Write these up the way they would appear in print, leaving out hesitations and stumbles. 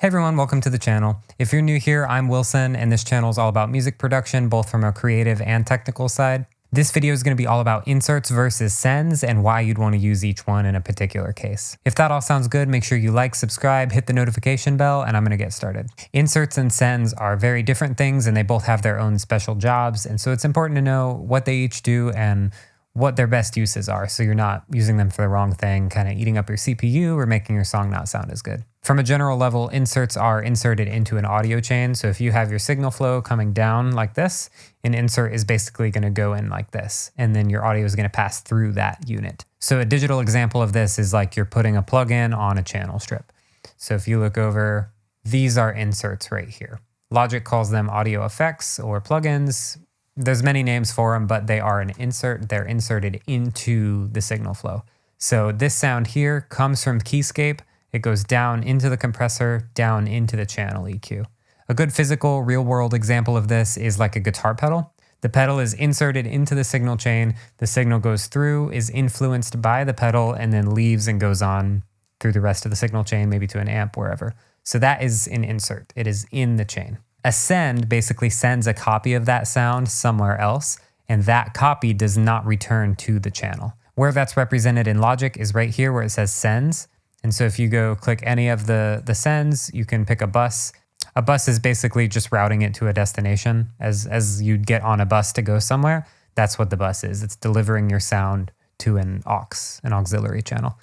Hey everyone, welcome to the channel. If you're new here, I'm Wilson, and this channel is all about music production, both from a creative and technical side. This video is going to be all about inserts versus sends and why you'd want to use each one in a particular case. If that all sounds good, make sure you like, subscribe, hit the notification bell, and I'm going to get started. Inserts and sends are very different things, and they both have their own special jobs, and so it's important to know what they each do and what their best uses are, so you're not using them for the wrong thing, kind of eating up your CPU or making your song not sound as good. From a general level, inserts are inserted into an audio chain. So if you have your signal flow coming down like this, an insert is basically going to go in like this, and then your audio is going to pass through that unit. So a digital example of this is like you're putting a plugin on a channel strip. So if you look over, these are inserts right here. Logic calls them audio effects or plugins. There's many names for them, but they are an insert. They're inserted into the signal flow. So this sound here comes from Keyscape. It goes down into the compressor, down into the channel EQ. A good physical, real-world example of this is like a guitar pedal. The pedal is inserted into the signal chain. The signal goes through, is influenced by the pedal, and then leaves and goes on through the rest of the signal chain, maybe to an amp, wherever. So that is an insert. It is in the chain. A send basically sends a copy of that sound somewhere else, and that copy does not return to the channel. Where that's represented in Logic is right here where it says sends. And so if you go click any of the sends, you can pick a bus. A bus is basically just routing it to a destination. As you'd get on a bus to go somewhere, that's what the bus is. It's delivering your sound to an aux, an auxiliary channel.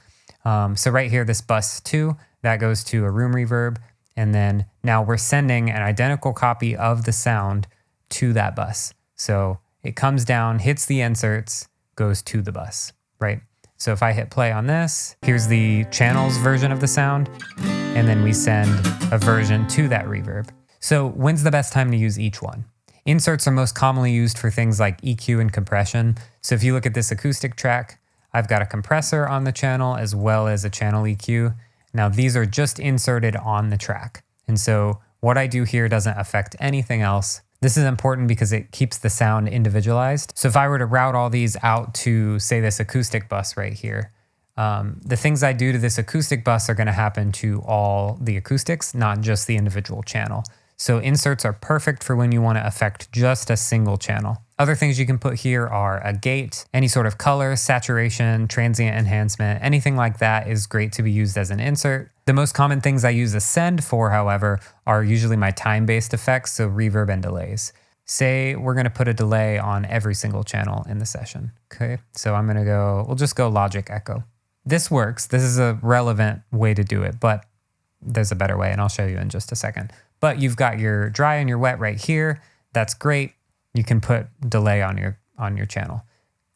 So right here, this bus 2, that goes to a room reverb. And then now we're sending an identical copy of the sound to that bus. So it comes down, hits the inserts, goes to the bus, right? So if I hit play on this, here's the channel's version of the sound, and then we send a version to that reverb. So when's the best time to use each one? Inserts are most commonly used for things like EQ and compression. So if you look at this acoustic track, I've got a compressor on the channel as well as a channel EQ. Now these are just inserted on the track. And so what I do here doesn't affect anything else. This is important because it keeps the sound individualized. So if I were to route all these out to, say, this acoustic bus right here, the things I do to this acoustic bus are going to happen to all the acoustics, not just the individual channel. So inserts are perfect for when you want to affect just a single channel. Other things you can put here are a gate, any sort of color, saturation, transient enhancement, anything like that is great to be used as an insert. The most common things I use a send for, however, are usually my time-based effects, so reverb and delays. Say we're going to put a delay on every single channel in the session. Okay, so we'll just go Logic Echo. This works. This is a relevant way to do it, but there's a better way, and I'll show you in just a second. But you've got your dry and your wet right here. That's great. You can put delay on your channel.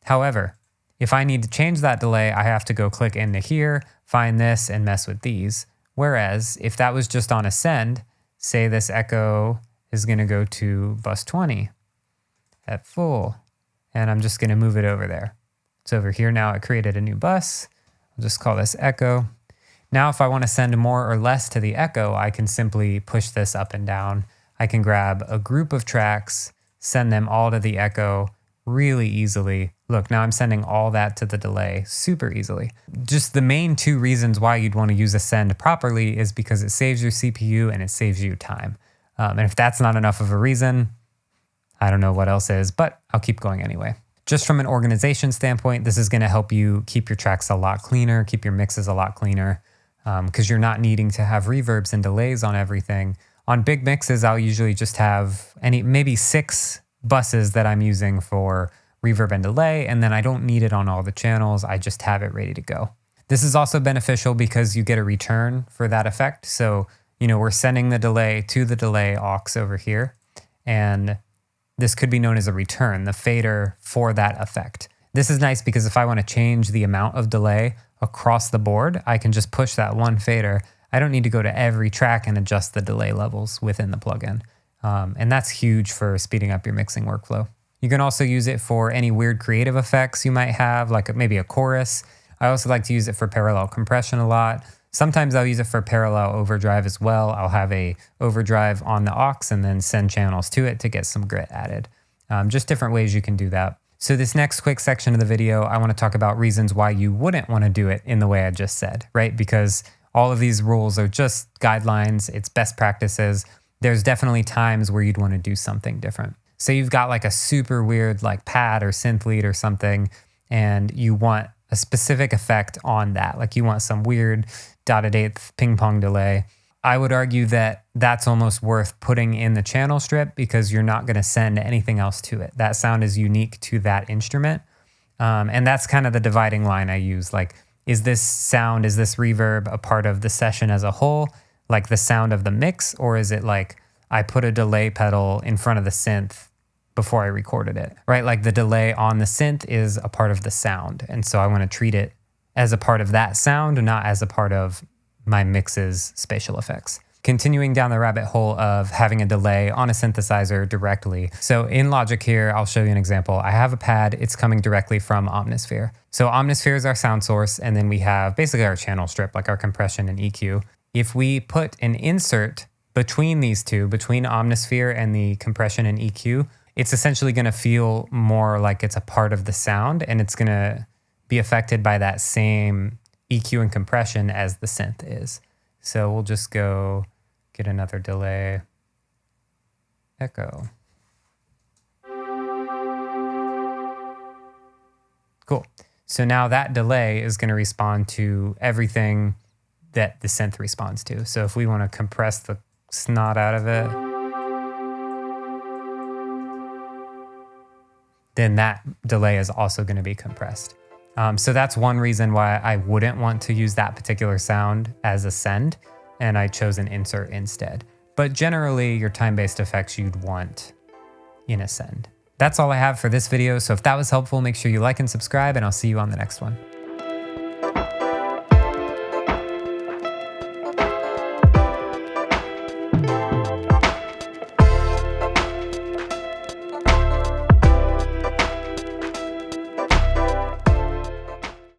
However, if I need to change that delay, I have to go click into here, find this, and mess with these. Whereas if that was just on a send, say this echo is going to go to bus 20 at full, and I'm just going to move it over there. It's over here now. It created a new bus. I'll just call this echo. Now, if I want to send more or less to the echo, I can simply push this up and down. I can grab a group of tracks, send them all to the echo really easily. Look, now I'm sending all that to the delay super easily. Just the main two reasons why you'd want to use a send properly is because it saves your CPU and it saves you time. And if that's not enough of a reason, I don't know what else is, but I'll keep going anyway. Just from an organization standpoint, this is going to help you keep your tracks a lot cleaner, keep your mixes a lot cleaner, because you're not needing to have reverbs and delays on everything. On big mixes, I'll usually just have maybe 6 buses that I'm using for reverb and delay, and then I don't need it on all the channels. I just have it ready to go. This is also beneficial because you get a return for that effect. So, we're sending the delay to the delay aux over here, and this could be known as a return, the fader for that effect. This is nice because if I want to change the amount of delay across the board, I can just push that one fader. I don't need to go to every track and adjust the delay levels within the plugin. And that's huge for speeding up your mixing workflow. You can also use it for any weird creative effects you might have, like maybe a chorus. I also like to use it for parallel compression a lot. Sometimes I'll use it for parallel overdrive as well. I'll have a overdrive on the aux and then send channels to it to get some grit added. Just different ways you can do that. So this next quick section of the video, I want to talk about reasons why you wouldn't want to do it in the way I just said, right? Because All of these rules are just guidelines, it's best practices. There's definitely times where you'd want to do something different. So you've got like a super weird like pad or synth lead or something, and you want a specific effect on that. Like you want some weird dotted eighth ping pong delay. I would argue that that's almost worth putting in the channel strip because you're not going to send anything else to it. That sound is unique to that instrument. And that's kind of the dividing line I use. Like, is this sound, is this reverb a part of the session as a whole, like the sound of the mix? Or is it like I put a delay pedal in front of the synth before I recorded it, right? Like the delay on the synth is a part of the sound. And so I want to treat it as a part of that sound, not as a part of my mix's spatial effects. Continuing down the rabbit hole of having a delay on a synthesizer directly. So in Logic here, I'll show you an example. I have a pad, it's coming directly from Omnisphere. So Omnisphere is our sound source, and then we have basically our channel strip, like our compression and EQ. If we put an insert between these two, between Omnisphere and the compression and EQ, it's essentially gonna feel more like it's a part of the sound, and it's gonna be affected by that same EQ and compression as the synth is. So we'll just go get another delay echo. Cool. So now that delay is going to respond to everything that the synth responds to. So if we want to compress the snot out of it, then that delay is also going to be compressed. So that's one reason why I wouldn't want to use that particular sound as a send, and I chose an insert instead. But generally, your time-based effects you'd want in a send. That's all I have for this video, so if that was helpful, make sure you like and subscribe, and I'll see you on the next one.